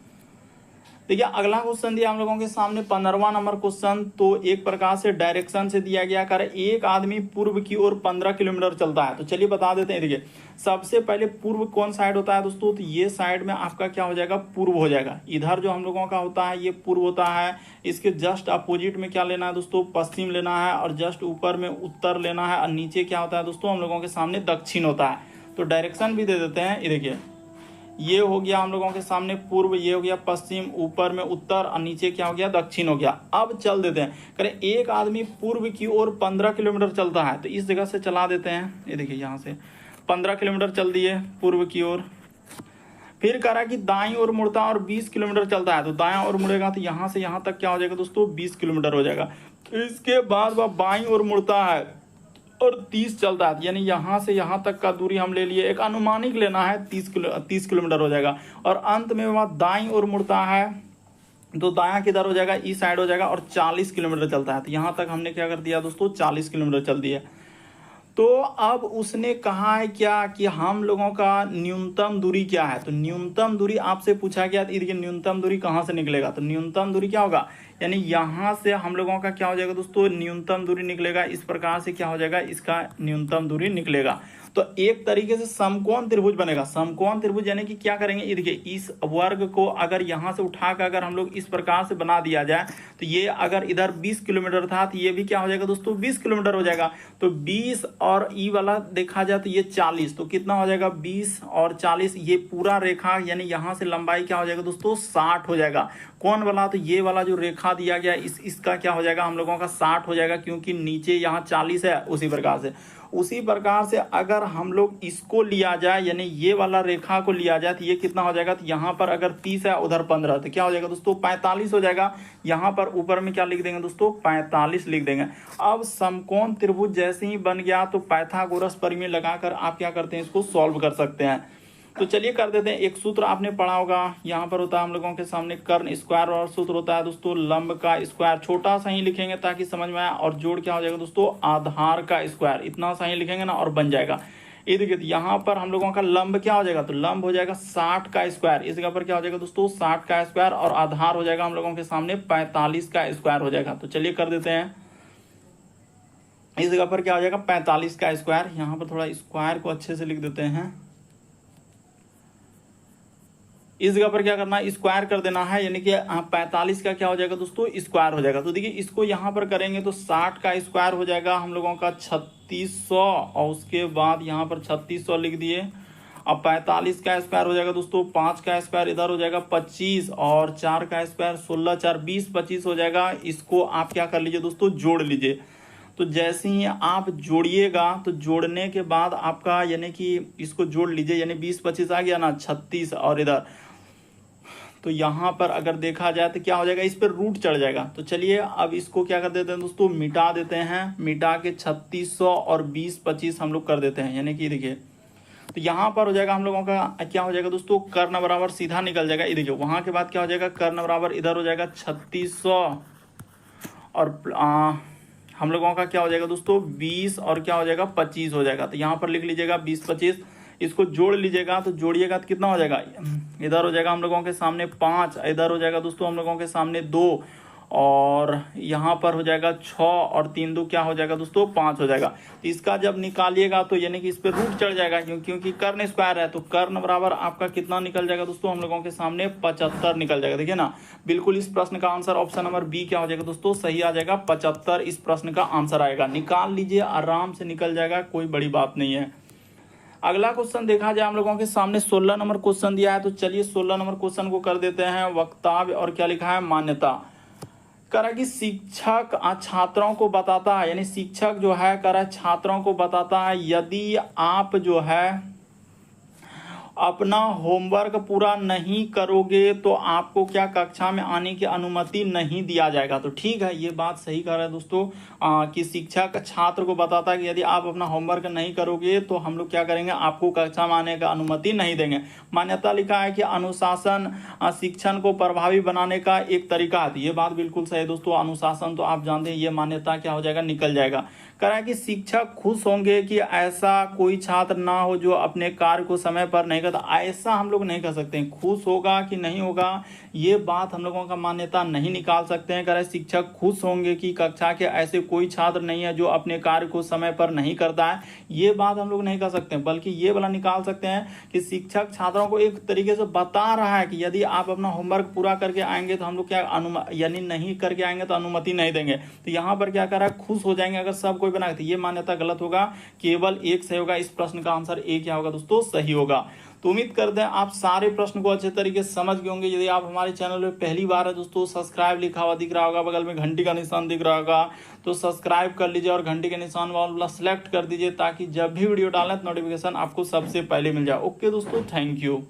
देखिए अगला क्वेश्चन दिया हम लोगों के सामने 15वां नंबर क्वेश्चन, तो एक प्रकार से डायरेक्शन से दिया गया। कर एक आदमी पूर्व की ओर 15 किलोमीटर चलता है। तो चलिए बता देते हैं। देखिए सबसे पहले पूर्व कौन साइड होता है दोस्तों, तो ये साइड में आपका क्या हो जाएगा पूर्व हो जाएगा। इधर जो हम लोगों का होता है ये पूर्व होता है, इसके जस्ट अपोजिट में क्या लेना है दोस्तों पश्चिम लेना है और जस्ट ऊपर में उत्तर लेना है और नीचे क्या होता है दोस्तों हम लोगों के सामने दक्षिण होता है। तो डायरेक्शन भी दे देते हैं। ये देखिए ये हो गया हम लोगों के सामने पूर्व, ये हो गया पश्चिम, ऊपर में उत्तर और नीचे क्या हो गया दक्षिण हो गया। अब चल देते हैं, करें एक आदमी पूर्व की ओर 15 किलोमीटर चलता है। तो इस जगह से चला देते हैं। ये देखिए यहाँ से 15 किलोमीटर चल दिए पूर्व की ओर। फिर कह रहा है कि दाईं ओर मुड़ता और 20 किलोमीटर चलता है। तो दायां ओर मुड़ेगा तो यहाँ से यहाँ तक क्या हो जाएगा दोस्तों 20 किलोमीटर हो जाएगा। तो इसके बाद वह बाईं ओर मुड़ता है और 30 चलता है, यानी यहाँ से यहाँ तक का दूरी हम ले लिए, एक अनुमानिक लेना है 30 किलोमीटर हो जाएगा। और अंत में वह दाईं ओर मुड़ता है तो दायां किधर हो जाएगा इस साइड हो जाएगा और 40 किलोमीटर चलता है। तो यहाँ तक हमने क्या कर दिया दोस्तों 40 किलोमीटर चल दिया। तो अब उसने कहा है क्या कि हम लोगों का न्यूनतम दूरी क्या है। तो न्यूनतम दूरी आपसे पूछा गया, देखिए न्यूनतम दूरी कहाँ से निकलेगा। तो न्यूनतम दूरी क्या होगा, यानी यहाँ से हम लोगों का क्या हो जाएगा दोस्तों न्यूनतम दूरी निकलेगा। इस प्रकार से क्या हो जाएगा इसका न्यूनतम दूरी निकलेगा। तो एक तरीके से समकोण त्रिभुज बनेगा। समकोण त्रिभुज यानी कि क्या करेंगे, ये देखिए इस वर्ग को अगर यहां से उठाकर अगर हम लोग इस प्रकार से बना दिया जाए तो ये अगर इधर 20 किलोमीटर था तो ये भी क्या हो जाएगा दोस्तों 20 किलोमीटर हो जाएगा। तो 20 और ई वाला देखा जाए तो ये 40, तो कितना हो जाएगा 20 और 40, ये पूरा रेखा यानी यहां से लंबाई क्या हो जाएगा दोस्तों 60 हो जाएगा। कौन वाला, तो ये वाला जो रेखा दिया गया इसका क्या हो जाएगा हम लोगों का 60 हो जाएगा, क्योंकि नीचे यहाँ 40 है। उसी प्रकार से अगर हम लोग इसको लिया जाए यानी ये वाला रेखा को लिया जाए तो ये कितना हो जाएगा, तो यहाँ पर अगर 30 है उधर 15 तो क्या हो जाएगा दोस्तों 45 हो जाएगा। यहाँ पर ऊपर में क्या लिख देंगे दोस्तों 45 लिख देंगे। अब समकोण त्रिभुज जैसे ही बन गया तो पाइथागोरस प्रमेय लगाकर आप क्या करते हैं इसको सॉल्व कर सकते हैं। तो चलिए कर देते हैं। एक सूत्र आपने पढ़ा होगा, यहाँ पर होता है हम लोगों के सामने कर्ण स्क्वायर, और सूत्र होता है दोस्तों लंब का स्क्वायर। छोटा सा ही लिखेंगे ताकि समझ में आए, और जोड़ क्या हो जाएगा दोस्तों आधार का स्क्वायर। इतना सा ही लिखेंगे ना और बन जाएगा। ये देखिए यहाँ पर हम लोगों का लंब क्या हो जाएगा, तो लंब हो जाएगा 60 का स्क्वायर। इस जगह पर क्या हो जाएगा दोस्तों 60 का स्क्वायर, और आधार हो जाएगा हम लोगों के सामने 45 का स्क्वायर हो जाएगा। तो चलिए कर देते हैं। इस जगह पर क्या हो जाएगा 45 का स्क्वायर। यहाँ पर थोड़ा स्क्वायर को अच्छे से लिख देते हैं। इस जगह पर क्या करना है स्क्वायर कर देना है, यानी कि 45 का क्या हो जाएगा दोस्तों स्क्वायर हो जाएगा। तो देखिए इसको यहाँ पर करेंगे तो 60 का स्क्वायर हो जाएगा हम लोगों का 3600, और उसके बाद यहाँ पर 3600 लिख दिए। अब 45 का स्क्वायर हो जाएगा दोस्तों 5 का स्क्वायर इधर हो जाएगा 25, और 4 का स्क्वायर 16 4 20 25 हो जाएगा। इसको आप क्या कर लीजिए दोस्तों जोड़ लीजिए। तो जैसे ही आप जोड़िएगा तो जोड़ने के बाद आपका यानी कि इसको जोड़ लीजिए, यानी 20 25 आ गया ना 36, और इधर तो यहाँ पर अगर देखा जाए तो क्या हो जाएगा इस पर रूट चढ़ जाएगा। तो चलिए अब इसको क्या कर देते हैं दोस्तों मिटा देते हैं। मिटा के 3600 और 20 25 हम लोग कर देते हैं, यानी कि देखिए तो यहाँ पर हो जाएगा हम लोगों का क्या हो जाएगा दोस्तों कर्ण बराबर सीधा निकल जाएगा। ये देखिए वहां के बाद क्या हो जाएगा कर्ण बराबर इधर हो जाएगा 3600, और हम लोगों का क्या हो जाएगा दोस्तों 20 और क्या हो जाएगा 25 हो जाएगा। तो यहाँ पर लिख लीजिएगा 20 25, इसको जोड़ लीजिएगा तो जोड़िएगा तो कितना हो जाएगा, इधर हो जाएगा हम लोगों के सामने 5, इधर हो जाएगा दोस्तों हम लोगों के सामने 2, और यहाँ पर हो जाएगा 6, और 3 2 क्या हो जाएगा दोस्तों 5 हो जाएगा। तो इसका जब निकालिएगा तो यानी कि इस पर रूट चढ़ जाएगा, क्योंकि कर्ण स्क्वायर है। तो कर्ण बराबर आपका कितना निकल जाएगा दोस्तों हम लोगों के सामने 75 निकल जाएगा। देखिए ना बिल्कुल इस प्रश्न का आंसर ऑप्शन नंबर बी क्या हो जाएगा दोस्तों सही आ जाएगा। 75 इस प्रश्न का आंसर आएगा। निकाल लीजिए आराम से निकल जाएगा, कोई बड़ी बात नहीं है। अगला क्वेश्चन देखा जाए हम लोगों के सामने 16 नंबर क्वेश्चन दिया है। तो चलिए 16 नंबर क्वेश्चन को कर देते हैं। वक्तव्य और क्या लिखा है मान्यता। करा कि शिक्षक छात्रों को बताता है, यानी शिक्षक जो है करा छात्रों को बताता है यदि आप जो है अपना होमवर्क पूरा नहीं करोगे तो आपको क्या कक्षा में आने की अनुमति नहीं दिया जाएगा। तो ठीक है ये बात सही कह रहा है दोस्तों कि शिक्षक छात्र को बताता है कि यदि आप अपना होमवर्क नहीं करोगे तो हम लोग क्या करेंगे आपको कक्षा में आने का अनुमति नहीं देंगे। मान्यता लिखा है कि अनुशासन शिक्षण को प्रभावी बनाने का एक तरीका है। ये बात बिल्कुल सही है दोस्तों। अनुशासन तो आप जानते हैं, ये मान्यता क्या हो जाएगा निकल जाएगा। कह रहा है कि शिक्षक खुश होंगे कि ऐसा कोई छात्र ना हो जो अपने कार्य को समय पर नहीं करता। ऐसा हम लोग नहीं कर सकते हैं, खुश होगा कि नहीं होगा ये बात हम लोगों का मान्यता नहीं निकाल सकते हैं। कह रहा है शिक्षक खुश होंगे कि कक्षा के ऐसे कोई छात्र नहीं है जो अपने कार्य को समय पर नहीं करता है, ये बात हम लोग नहीं कर सकते हैं। बल्कि ये वाला निकाल सकते हैं कि शिक्षक छात्रों को एक तरीके से बता रहा है कि यदि आप अपना होमवर्क पूरा करके आएंगे तो हम लोग क्या यानी नहीं करके आएंगे तो अनुमति नहीं देंगे। तो यहाँ पर क्या कर रहा है खुश हो जाएंगे अगर सब कोई बना। तो ये मान्यता गलत होगा, केवल एक सही होगा। इस प्रश्न का आंसर ए क्या होगा दोस्तों सही होगा। तो उम्मीद करते हैं आप सारे प्रश्न को अच्छे तरीके से समझ गए होंगे। यदि आप हमारे चैनल पे पहली बार है दोस्तों सब्सक्राइब लिखा हुआ दिख रहा होगा, बगल में घंटी का निशान दिख रहा होगा तो सब्सक्राइब कर लीजिए और घंटी के निशान वाला सेलेक्ट कर दीजिए ताकि जब भी वीडियो डालें तो नोटिफिकेशन आपको सबसे पहले मिल जाए। ओके दोस्तों, थैंक यू।